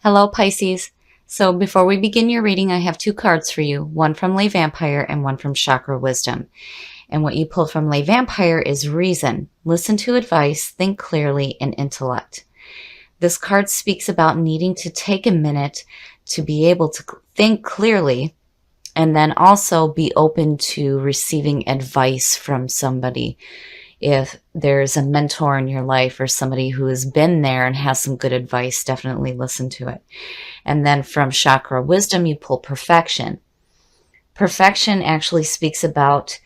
Hello, Pisces. So before we begin your reading, I have two cards for you, one from Lay Vampire and one from Chakra Wisdom. And what you pulled from Lay Vampire is reason. Listen to advice, think clearly, and intellect. This card speaks about needing to take a minute to be able to think clearly and then also be open to receiving advice from somebody. If there's a mentor in your life or somebody who has been there and has some good advice, definitely listen to it. And then from Chakra Wisdom, you pull perfection. Perfection actually speaks about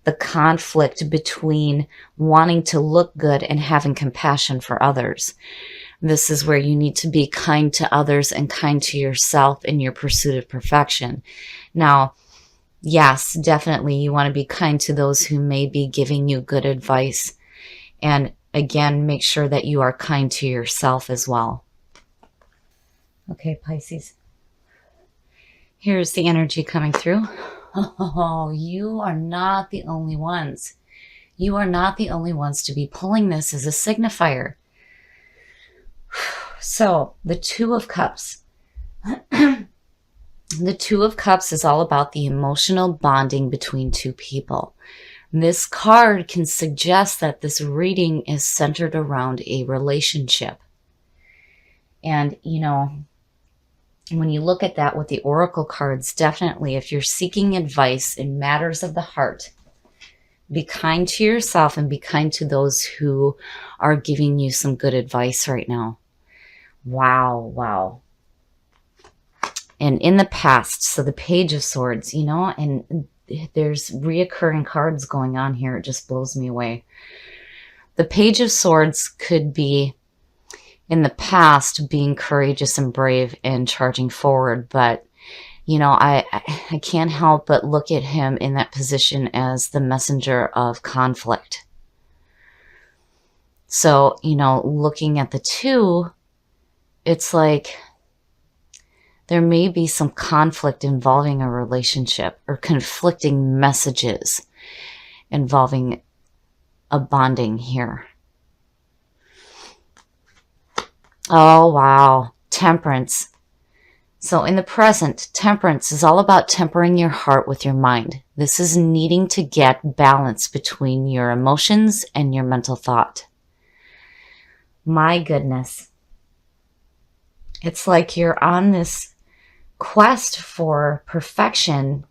the conflict between wanting to look good and having compassion for others. This is where you need to be kind to others and kind to yourself in your pursuit of perfection. Now, yes, definitely you want to be kind to those who may be giving you good advice. And again, make sure that you are kind to yourself as well. Okay, Pisces. Here's the energy coming through. Oh, you are not the only ones. You are not the only ones to be pulling this as a signifier. So, the Two of Cups. The Two of Cups is all about the emotional bonding between two people. This card can suggest that this reading is centered around a relationship. And, when you look at that with the oracle cards, definitely if you're seeking advice in matters of the heart, be kind to yourself and be kind to those who are giving you some good advice right now. Wow. And in the past, so the Page of Swords, and there's reoccurring cards going on here. It just blows me away. The Page of Swords could be in the past being courageous and brave and charging forward, but I can't help but look at him in that position as the messenger of conflict. So, looking at the two, it's like there may be some conflict involving a relationship or conflicting messages involving a bonding here. Oh, wow. Temperance. So in the present, temperance is all about tempering your heart with your mind. This is needing to get balance between your emotions and your mental thought. My goodness. It's like you're on this quest for perfection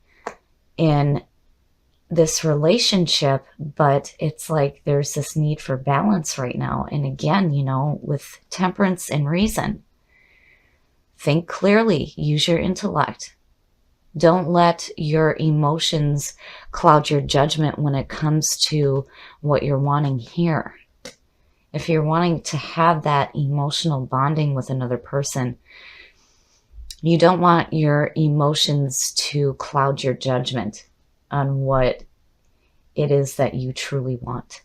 in this relationship, but it's like there's this need for balance right now. And again, with temperance and reason, think clearly, use your intellect. Don't let your emotions cloud your judgment when it comes to what you're wanting here. If you're wanting to have that emotional bonding with another person, you don't want your emotions to cloud your judgment on what it is that you truly want.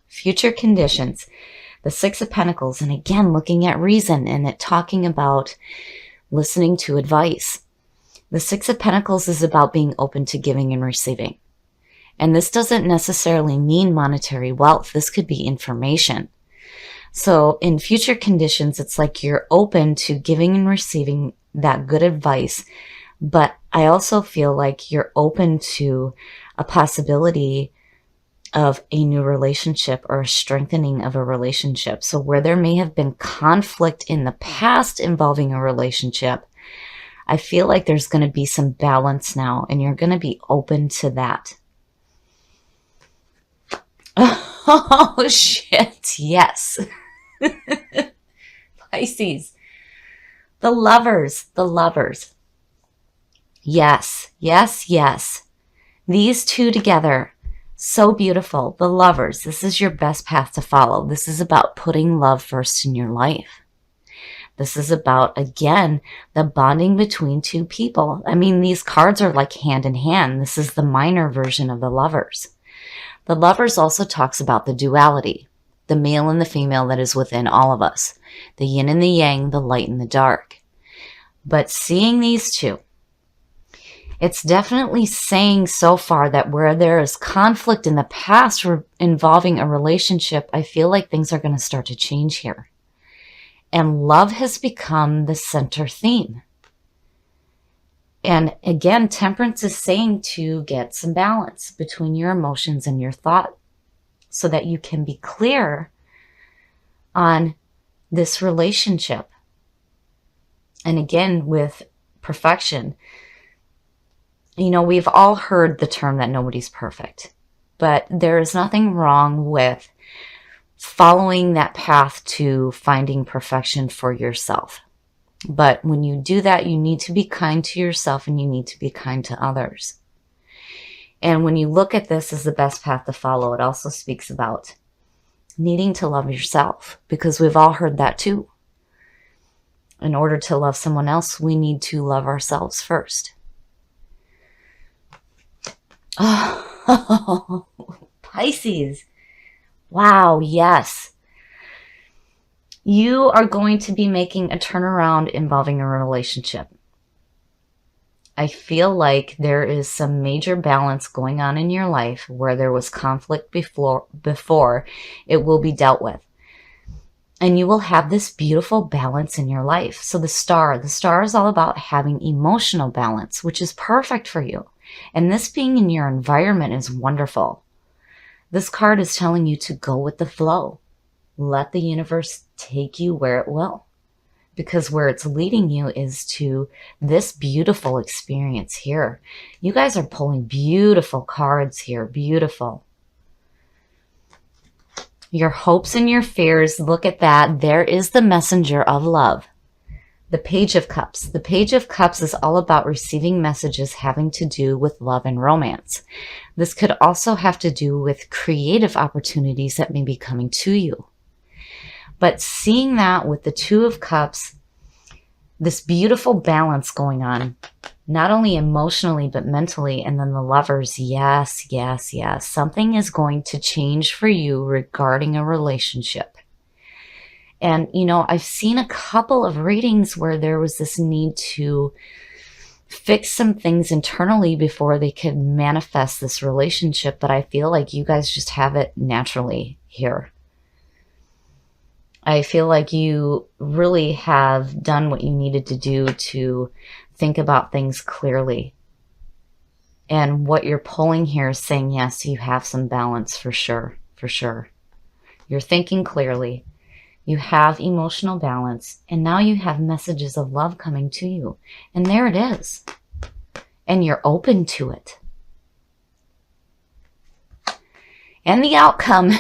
Future conditions. The Six of Pentacles, and again, looking at reason and it talking about listening to advice. The Six of Pentacles is about being open to giving and receiving. And this doesn't necessarily mean monetary wealth. This could be information. So in future conditions, it's like you're open to giving and receiving that good advice. But I also feel like you're open to a possibility of a new relationship or a strengthening of a relationship. So where there may have been conflict in the past involving a relationship, I feel like there's going to be some balance now, and you're going to be open to that. Oh, shit. Yes. Pisces. The lovers. Yes. These two together, so beautiful. The lovers. This is your best path to follow. This is about putting love first in your life. This is about, again, the bonding between two people. I mean, these cards are like hand in hand. This is the minor version of the lovers. The lovers also talks about the duality, the male and the female that is within all of us, the yin and the yang, the light and the dark. But seeing these two, it's definitely saying so far that where there is conflict in the past involving a relationship, I feel like things are going to start to change here. And love has become the center theme. And again, temperance is saying to get some balance between your emotions and your thought so that you can be clear on this relationship. And again, with perfection, you know, we've all heard the term that nobody's perfect, but there is nothing wrong with following that path to finding perfection for yourself. But when you do that, you need to be kind to yourself and you need to be kind to others. And when you look at this as the best path to follow, it also speaks about needing to love yourself, because we've all heard that too. In order to love someone else, we need to love ourselves first. Oh, Pisces. Wow, yes. You are going to be making a turnaround involving a relationship. I feel like there is some major balance going on in your life where there was conflict before it will be dealt with. And you will have this beautiful balance in your life. So the star is all about having emotional balance, which is perfect for you. And this being in your environment is wonderful. This card is telling you to go with the flow. Let the universe take you where it will, because where it's leading you is to this beautiful experience here. You guys are pulling beautiful cards here. Beautiful. Your hopes and your fears. Look at that. There is the messenger of love. The Page of Cups. The Page of Cups is all about receiving messages having to do with love and romance. This could also have to do with creative opportunities that may be coming to you. But seeing that with the Two of Cups, this beautiful balance going on, not only emotionally, but mentally, and then the Lovers, yes, yes, yes. Something is going to change for you regarding a relationship. And, you know, I've seen a couple of readings where there was this need to fix some things internally before they could manifest this relationship. But I feel like you guys just have it naturally here. I feel like you really have done what you needed to do to think about things clearly. And what you're pulling here is saying, yes, you have some balance for sure, for sure. You're thinking clearly. You have emotional balance, and now you have messages of love coming to you. And there it is. And you're open to it. And the outcome.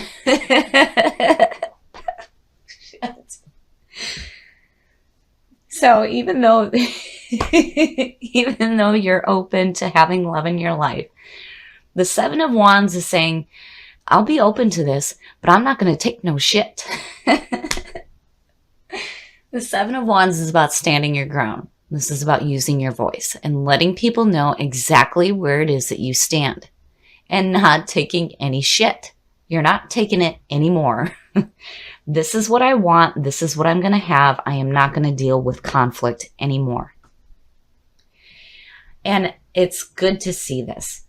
So even though you're open to having love in your life, the Seven of Wands is saying, I'll be open to this, but I'm not going to take no shit. The Seven of Wands is about standing your ground. This is about using your voice and letting people know exactly where it is that you stand and not taking any shit. You're not taking it anymore. This is what I want. This is what I'm going to have. I am not going to deal with conflict anymore. And it's good to see this.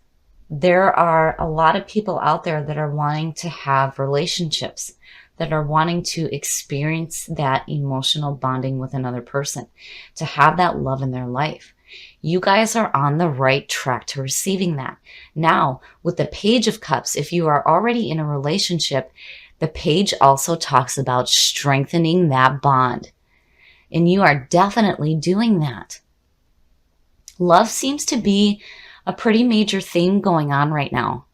There are a lot of people out there that are wanting to have relationships, that are wanting to experience that emotional bonding with another person, to have that love in their life. You guys are on the right track to receiving that. Now, with the Page of Cups, if you are already in a relationship, the page also talks about strengthening that bond. And you are definitely doing that. Love seems to be a pretty major theme going on right now.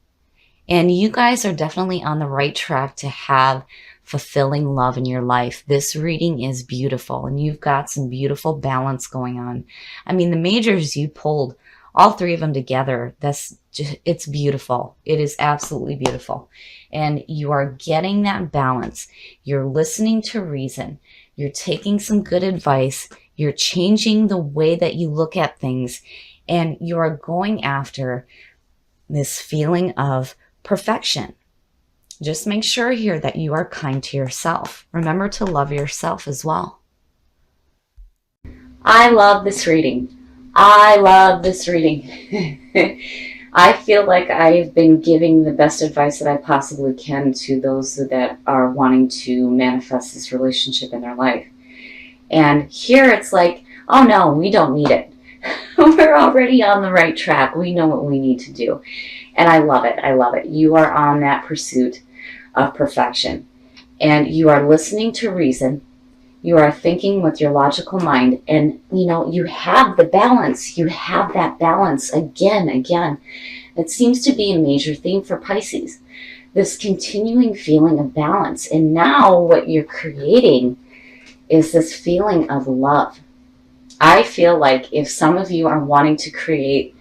And you guys are definitely on the right track to have fulfilling love in your life. This reading is beautiful, and you've got some beautiful balance going on. I mean, the majors you pulled, all three of them together, it's beautiful. It is absolutely beautiful. And you are getting that balance. You're listening to reason. You're taking some good advice. You're changing the way that you look at things. And you are going after this feeling of perfection. Just make sure here that you are kind to yourself. Remember to love yourself as well. I love this reading. I love this reading. I feel like I've been giving the best advice that I possibly can to those that are wanting to manifest this relationship in their life. And here it's like, oh no, we don't need it. We're already on the right track. We know what we need to do. And I love it. I love it. You are on that pursuit of perfection. And you are listening to reason. You are thinking with your logical mind. And, you have the balance. You have that balance again. It seems to be a major theme for Pisces. This continuing feeling of balance. And now what you're creating is this feeling of love. I feel like if some of you are wanting to create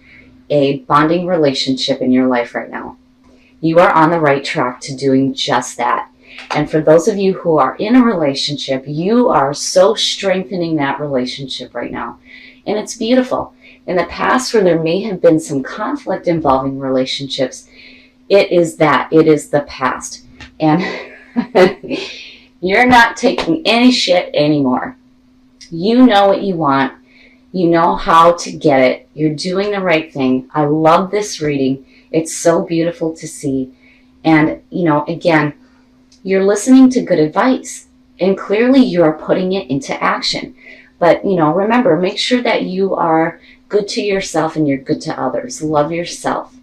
a bonding relationship in your life right now, you are on the right track to doing just that. And for those of you who are in a relationship, you are so strengthening that relationship right now. And it's beautiful. In the past, where there may have been some conflict involving relationships, it is the past. And you're not taking any shit anymore. You know what you want. You know how to get it. You're doing the right thing. I love this reading. It's so beautiful to see. And, again, you're listening to good advice. And clearly you're putting it into action. But, remember, make sure that you are good to yourself and you're good to others. Love yourself.